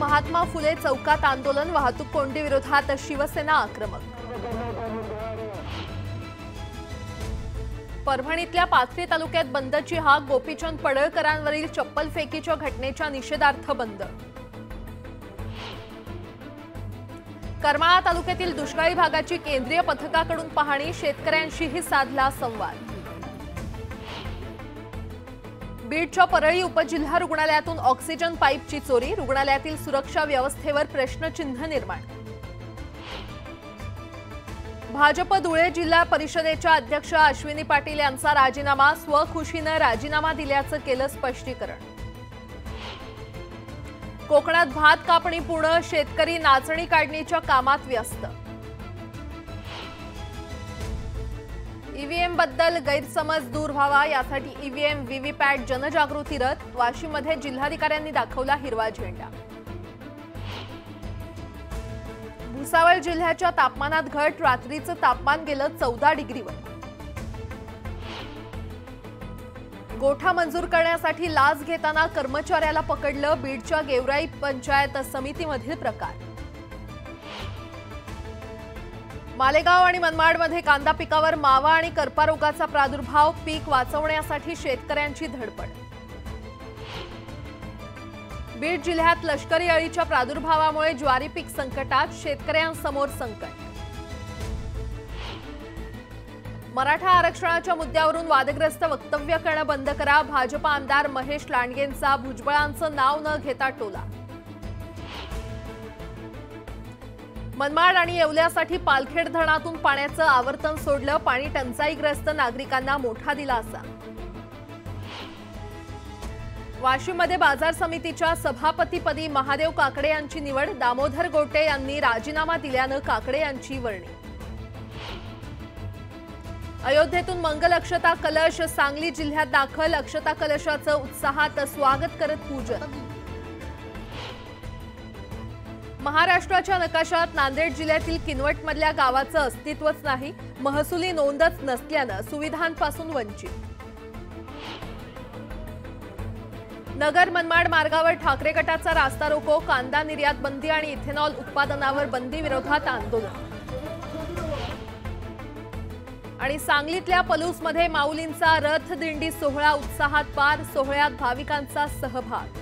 महात्मा फुले चौकात आंदोलन, वाहतूक कोंडी विरोधात शिवसेना आक्रमक। परभणीतल्या पाथरी तालुक्यात बंदची हाक, गोपीचंद पडळकरांवरील चप्पल फेकीच्या घटनेच्या निषेधार्थ बंद। करमाळा तालुक्यातील दुष्काळी भागाची केंद्रीय पथकाकडून पाहणी, शेतकऱ्यांशीही साधला संवाद। बीडच्या परळी उपजिल्हा रुग्णालयातून ऑक्सिजन पाईपची चोरी, रुग्णालयातील सुरक्षा व्यवस्थेवर प्रश्नचिन्ह निर्माण। भाजप धुळे जिल्हा परिषदेच्या अध्यक्ष अश्विनी पाटील यांचा राजीनामा, स्वखुशीने राजीनामा दिल्याचं केलं स्पष्टीकरण। कोकणात भात कापणी पूर्ण, शेतकरी नाचणी काढणीच्या कामात व्यस्त। ईव्हीएम बद्दल गैरसमज दूर व्हावा यासाठी ईव्हीएम व्हीव्हीपॅट जनजागृती रथ, वाशीमध्ये जिल्हाधिकाऱ्यांनी दाखवला हिरवा झेंडा। भुसावळ जिल्ह्याच्या तापमानात घट, रात्रीचं तापमान गेलं 14 डिग्रीवर। गोठा मंजूर करण्यासाठी लाच घेताना कर्मचाऱ्याला पकडलं, बीडच्या गेवराई पंचायत समितीमधील प्रकार। मालेगाव आणि मनमाडमध्ये कांदा पिकावर मावा आणि करपा रोगाचा प्रादुर्भाव, पीक वाचवण्यासाठी शेतकऱ्यांची धडपड। बीड जिल्ह्यात लष्करी अळीच्या प्रादुर्भावामुळे ज्वारी पीक संकटात, शेतकऱ्यांसमोर संकट। मराठा आरक्षणाच्या मुद्द्यावरून वादग्रस्त वक्तव्य करणं बंद करा, भाजप आमदार महेश लांडगेंचा भुजबळांचं नाव न घेता टोला। मनमाड आणि येवल्यासाठी पालखेड धरणातून पाण्याचं आवर्तन सोडलं, पाणी टंचाईग्रस्त नागरिकांना मोठा दिलासा। वाशीमध्ये बाजार समितीच्या सभापतीपदी महादेव काकडे यांची निवड, दामोदर गोटे यांनी राजीनामा दिल्यानं काकडे यांची वर्णी। अयोध्येतून मंगल अक्षता कलश, सांगली जिल्ह्यात दाखल, अक्षता कलशाचं उत्साहात स्वागत करत पूजन। महाराष्ट्राच्या नकाशात नांदेड जिल्ह्यातील किनवटमधल्या गावाचं अस्तित्वच नाही, महसुली नोंदच नसल्यानं सुविधांपासून वंचित। नगर मनमाड मार्गावर ठाकरे गटाचा रास्ता रोको, कांदा निर्यात बंदी आणि इथेनॉल उत्पादनावर बंदी विरोधात आंदोलन। आणि सांगलीतल्या पलूसमध्ये माऊलींचा रथ दिंडी सोहळा उत्साहात पार, सोहळ्यात भाविकांचा सहभाग।